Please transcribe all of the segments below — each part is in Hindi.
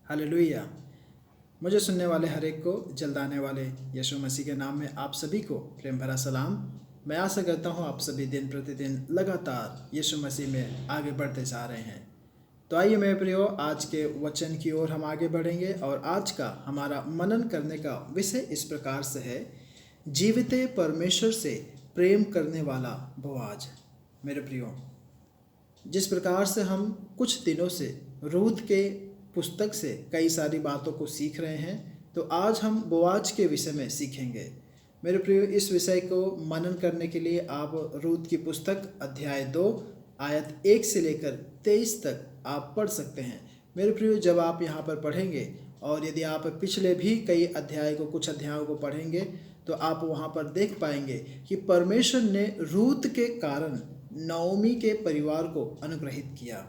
हालेलुया। मुझे सुनने वाले हर एक को जल्द आने वाले यीशु मसीह के नाम में आप सभी को प्रेम भरा सलाम। मैं आशा करता हूँ आप सभी दिन प्रतिदिन लगातार यीशु मसीह में आगे बढ़ते जा रहे हैं। तो आइए मेरे प्रियो, आज के वचन की ओर हम आगे बढ़ेंगे और आज का हमारा मनन करने का विषय इस प्रकार से है, जीविते परमेश्वर से प्रेम करने वाला बोआज। मेरे प्रियो, जिस प्रकार से हम कुछ दिनों से रूत के पुस्तक से कई सारी बातों को सीख रहे हैं, तो आज हम बोआज के विषय में सीखेंगे। मेरे प्रियो, इस विषय को मनन करने के लिए आप रूत की पुस्तक अध्याय 2 आयत 1 से लेकर 23 तक आप पढ़ सकते हैं। मेरे प्रियो, जब आप यहाँ पर पढ़ेंगे और यदि आप पिछले भी कई अध्याय को कुछ अध्यायों को पढ़ेंगे तो आप वहाँ पर देख पाएंगे कि परमेश्वर ने रूत के कारण नओमी के परिवार को अनुग्रहित किया।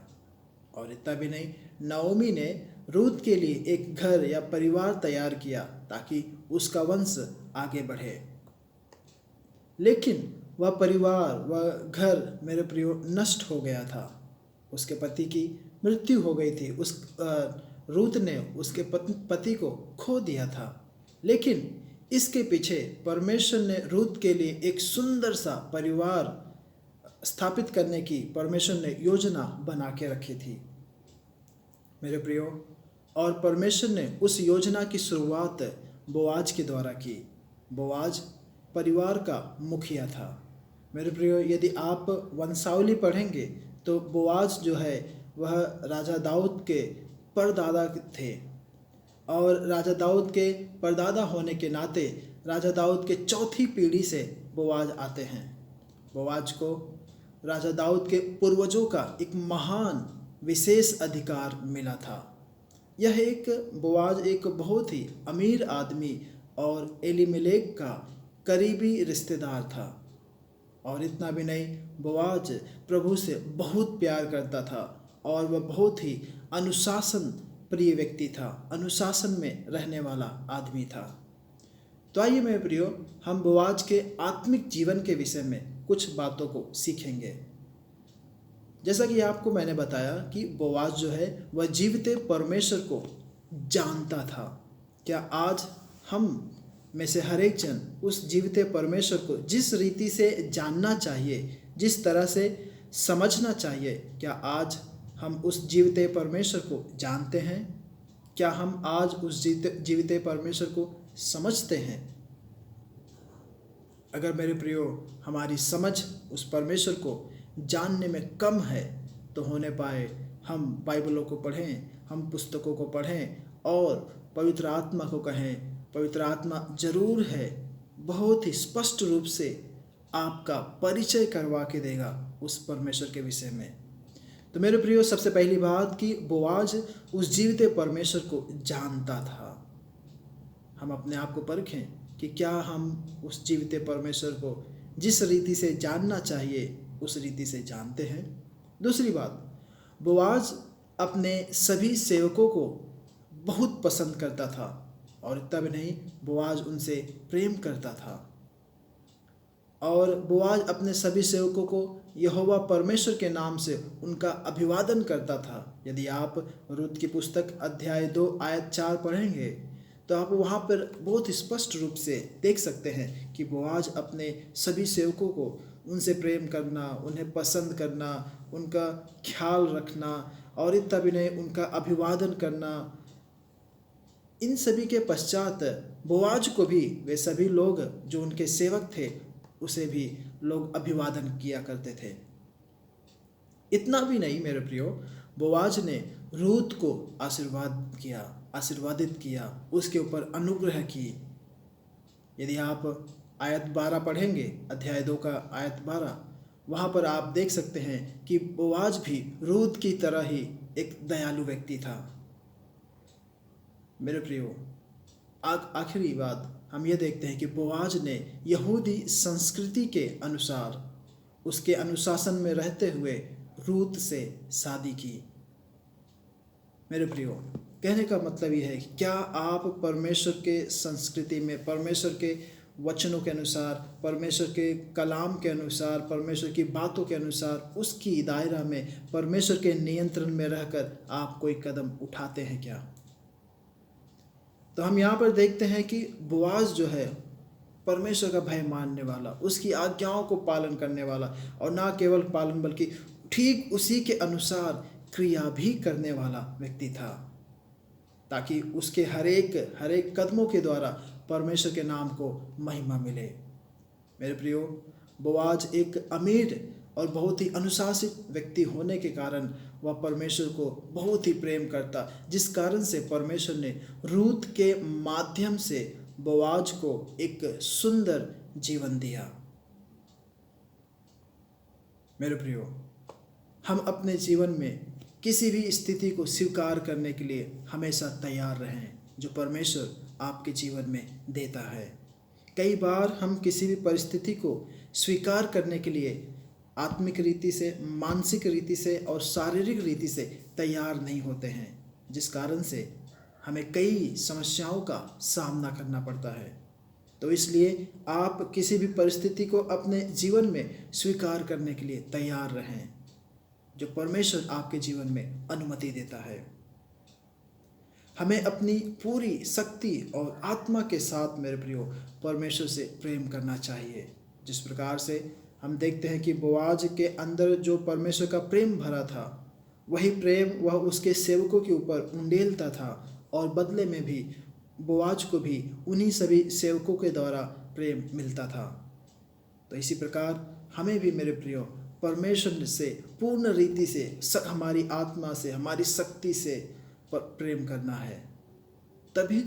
और इतना भी नहीं, नओमी ने रूत के लिए एक घर या परिवार तैयार किया ताकि उसका वंश आगे बढ़े। लेकिन वह परिवार, वह घर मेरे प्रियो नष्ट हो गया था। उसके पति की मृत्यु हो गई थी। रूत ने उसके पति को खो दिया था। लेकिन इसके पीछे परमेश्वर ने रूत के लिए एक सुंदर सा परिवार स्थापित करने की परमेश्वर ने योजना बना के रखी थी मेरे प्रियो। और परमेश्वर ने उस योजना की शुरुआत बोआज के द्वारा की। बोआज परिवार का मुखिया था मेरे प्रियो। यदि आप वंशावली पढ़ेंगे तो बोआज जो है वह राजा दाऊद के परदादा थे। और राजा दाऊद के परदादा होने के नाते राजा दाऊद के चौथी पीढ़ी से बोआज आते हैं। बोआज को राजा दाऊद के पूर्वजों का एक महान विशेष अधिकार मिला था। यह बोआज एक बहुत ही अमीर आदमी और एलीमेलेक का करीबी रिश्तेदार था। और इतना भी नहीं, बोआज प्रभु से बहुत प्यार करता था और वह बहुत ही अनुशासन प्रिय व्यक्ति था, अनुशासन में रहने वाला आदमी था। तो आइए मेरे प्रियो, हम बोआज के आत्मिक जीवन के विषय में कुछ बातों को सीखेंगे। जैसा कि आपको मैंने बताया कि बोआज जो है वह जीविते परमेश्वर को जानता था। क्या आज हम में से हर एक जन उस जीविते परमेश्वर को जिस रीति से जानना चाहिए, जिस तरह से समझना चाहिए, क्या आज हम उस जीविते परमेश्वर को जानते हैं? क्या हम आज उस जीविते परमेश्वर को समझते हैं? अगर मेरे प्रियो हमारी समझ उस परमेश्वर को जानने में कम है तो होने पाए हम बाइबलों को पढ़ें, हम पुस्तकों को पढ़ें और पवित्र आत्मा को कहें, पवित्र आत्मा जरूर है, बहुत ही स्पष्ट रूप से आपका परिचय करवा के देगा उस परमेश्वर के विषय में। तो मेरे प्रियो, सबसे पहली बात कि बोआज उस जीविते परमेश्वर को जानता था। हम अपने आप को परखें कि क्या हम उस जीविते परमेश्वर को जिस रीति से जानना चाहिए उस रीति से जानते हैं। दूसरी बात, बोआज अपने सभी सेवकों को बहुत पसंद करता था। और इतना भी नहीं, बोआज उनसे प्रेम करता था। और बोआज अपने सभी सेवकों को यहोवा परमेश्वर के नाम से उनका अभिवादन करता था। यदि आप रूत की पुस्तक अध्याय 2 आयत 4 पढ़ेंगे तो आप वहाँ पर बहुत स्पष्ट रूप से देख सकते हैं कि बोआज अपने सभी सेवकों को उनसे प्रेम करना, उन्हें पसंद करना, उनका ख्याल रखना और इतना भी नहीं, उनका अभिवादन करना। इन सभी के पश्चात बोआज को भी वे सभी लोग जो उनके सेवक थे उसे भी लोग अभिवादन किया करते थे। इतना भी नहीं मेरे प्रियो, बोआज ने रूत को आशीर्वादित किया, उसके ऊपर अनुग्रह की। यदि आप आयत 12 पढ़ेंगे, अध्याय 2 का आयत 12, वहाँ पर आप देख सकते हैं कि बोआज भी रूत की तरह ही एक दयालु व्यक्ति था। मेरे प्रियो, आखिरी बात हम ये देखते हैं कि बोआज ने यहूदी संस्कृति के अनुसार, उसके अनुशासन में रहते हुए रूत से शादी की। मेरे प्रियो, कहने का मतलब ये है कि क्या आप परमेश्वर के संस्कृति में, परमेश्वर के वचनों के अनुसार, परमेश्वर के कलाम के अनुसार, परमेश्वर की बातों के अनुसार, उसकी दायरा में, परमेश्वर के नियंत्रण में रहकर आप कोई कदम उठाते हैं क्या? तो हम यहाँ पर देखते हैं कि बोआज जो है परमेश्वर का भय मानने वाला, उसकी आज्ञाओं को पालन करने वाला, और ना केवल पालन बल्कि ठीक उसी के अनुसार क्रिया भी करने वाला व्यक्ति था, ताकि उसके हर एक कदमों के द्वारा परमेश्वर के नाम को महिमा मिले। मेरे प्रियो, बोआज एक अमीर और बहुत ही अनुशासित व्यक्ति होने के कारण वह परमेश्वर को बहुत ही प्रेम करता, जिस कारण से परमेश्वर ने रूत के माध्यम से बोआज को एक सुंदर जीवन दिया। मेरे प्रियो, हम अपने जीवन में किसी भी स्थिति को स्वीकार करने के लिए हमेशा तैयार रहें जो परमेश्वर आपके जीवन में देता है। कई बार हम किसी भी परिस्थिति को स्वीकार करने के लिए आत्मिक रीति से, मानसिक रीति से और शारीरिक रीति से तैयार नहीं होते हैं, जिस कारण से हमें कई समस्याओं का सामना करना पड़ता है। तो इसलिए आप किसी भी परिस्थिति को अपने जीवन में स्वीकार करने के लिए तैयार रहें जो परमेश्वर आपके जीवन में अनुमति देता है। हमें अपनी पूरी शक्ति और आत्मा के साथ मेरे प्रियो परमेश्वर से प्रेम करना चाहिए। जिस प्रकार से हम देखते हैं कि बोआज के अंदर जो परमेश्वर का प्रेम भरा था, वही प्रेम वह उसके सेवकों के ऊपर उंडेलता था, और बदले में भी बोआज को भी उन्हीं सभी सेवकों के द्वारा प्रेम मिलता था। तो इसी प्रकार हमें भी मेरे प्रियो परमेश्वर से पूर्ण रीति से, हमारी आत्मा से, हमारी शक्ति से प्रेम करना है। तभी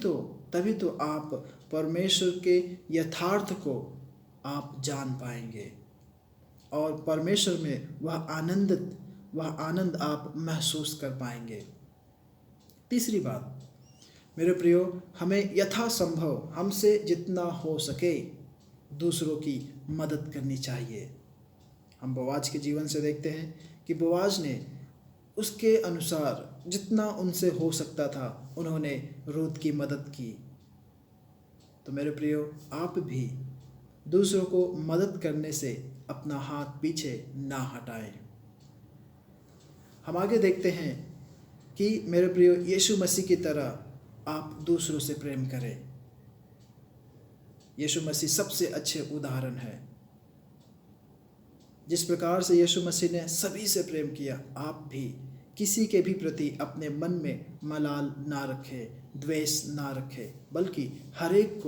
तो आप परमेश्वर के यथार्थ को आप जान पाएंगे और परमेश्वर में वह आनंद आप महसूस कर पाएंगे। तीसरी बात मेरे प्रियो, हमें यथासंभव हमसे जितना हो सके दूसरों की मदद करनी चाहिए। हम बोआज के जीवन से देखते हैं कि बोआज ने उसके अनुसार जितना उनसे हो सकता था उन्होंने रूत की मदद की। तो मेरे प्रियो, आप भी दूसरों को मदद करने से अपना हाथ पीछे ना हटाएं। हम आगे देखते हैं कि मेरे प्रियो यीशु मसीह की तरह आप दूसरों से प्रेम करें। यीशु मसीह सबसे अच्छे उदाहरण है। जिस प्रकार से यीशु मसीह ने सभी से प्रेम किया, आप भी किसी के भी प्रति अपने मन में मलाल ना रखें, द्वेष ना रखें, बल्कि हर एक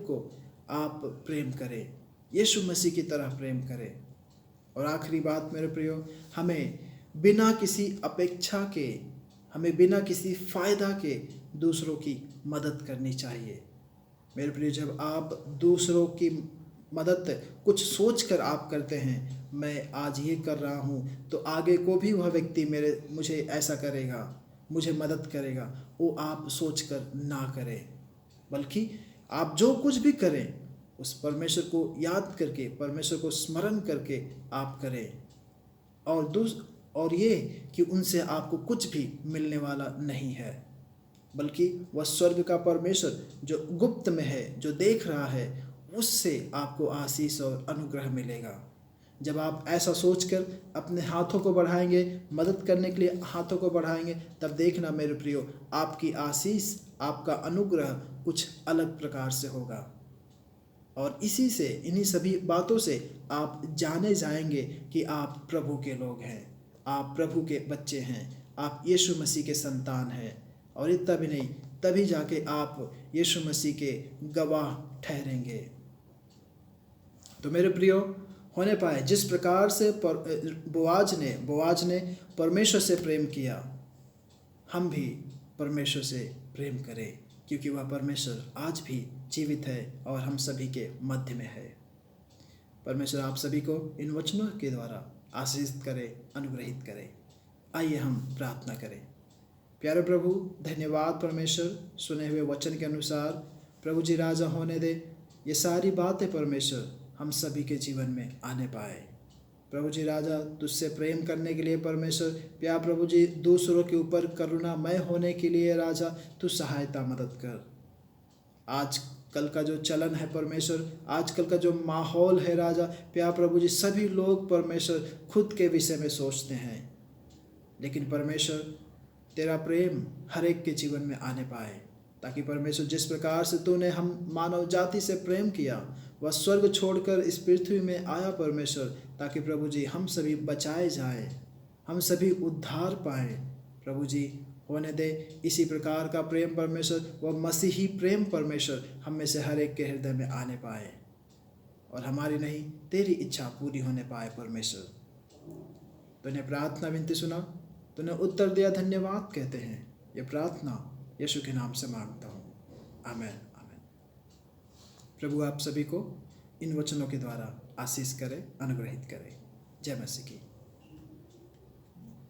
को आप प्रेम करें, यीशु मसीह की तरह प्रेम करें। और आखिरी बात मेरे प्रियो, हमें बिना किसी अपेक्षा के, हमें बिना किसी फ़ायदा के दूसरों की मदद करनी चाहिए। मेरे प्रियो, जब आप दूसरों की मदद कुछ सोच कर आप करते हैं, मैं आज ये कर रहा हूँ तो आगे को भी वह व्यक्ति मुझे ऐसा करेगा, मुझे मदद करेगा, वो आप सोच कर ना करें, बल्कि आप जो कुछ भी करें उस परमेश्वर को याद करके, परमेश्वर को स्मरण करके आप करें। और ये कि उनसे आपको कुछ भी मिलने वाला नहीं है, बल्कि वह स्वर्ग का परमेश्वर जो गुप्त में है, जो देख रहा है, उससे आपको आशीष और अनुग्रह मिलेगा। जब आप ऐसा सोचकर अपने हाथों को बढ़ाएंगे, मदद करने के लिए हाथों को बढ़ाएंगे, तब देखना मेरे प्रियो, आपकी आशीष, आपका अनुग्रह कुछ अलग प्रकार से होगा। और इन्हीं सभी बातों से आप जाने जाएंगे कि आप प्रभु के लोग हैं, आप प्रभु के बच्चे हैं, आप यीशु मसीह के संतान हैं। और इतना भी नहीं, तभी जाके आप यीशु मसीह के गवाह ठहरेंगे। तो मेरे प्रियो, होने पाए जिस प्रकार से बोआज ने परमेश्वर से प्रेम किया, हम भी परमेश्वर से प्रेम करें, क्योंकि वह परमेश्वर आज भी जीवित है और हम सभी के मध्य में है। परमेश्वर आप सभी को इन वचनों के द्वारा आशीषित करे, अनुग्रहित करे। आइए हम प्रार्थना करें। प्यारे प्रभु, धन्यवाद परमेश्वर, सुने हुए वचन के अनुसार प्रभु जी राजा होने दे, ये सारी बातें परमेश्वर हम सभी के जीवन में आने पाए। प्रभु जी राजा, तुझसे प्रेम करने के लिए परमेश्वर, प्यार प्रभु जी, दूसरों के ऊपर करुणामय होने के लिए राजा तू सहायता मदद कर। आज कल का जो चलन है परमेश्वर, आजकल का जो माहौल है राजा, प्यार प्रभु जी, सभी लोग परमेश्वर खुद के विषय में सोचते हैं, लेकिन परमेश्वर तेरा प्रेम हर एक के जीवन में आने पाए। ताकि परमेश्वर जिस प्रकार से तूने हम मानव जाति से प्रेम किया, वह स्वर्ग छोड़कर इस पृथ्वी में आया परमेश्वर, ताकि प्रभु जी हम सभी बचाए जाएं, हम सभी उद्धार पाएं। प्रभु जी होने दे इसी प्रकार का प्रेम परमेश्वर, वह मसीही प्रेम परमेश्वर हम में से हर एक के हृदय में आने पाए, और हमारी नहीं तेरी इच्छा पूरी होने पाए। परमेश्वर तूने प्रार्थना विनती सुना, तूने उत्तर दिया, धन्यवाद कहते हैं। ये प्रार्थना यीशु के नाम से मांगता हूँ, आमेन आमेन। प्रभु आप सभी को इन वचनों के द्वारा आशीष करे, अनुग्रहित करे। जय मसीह की।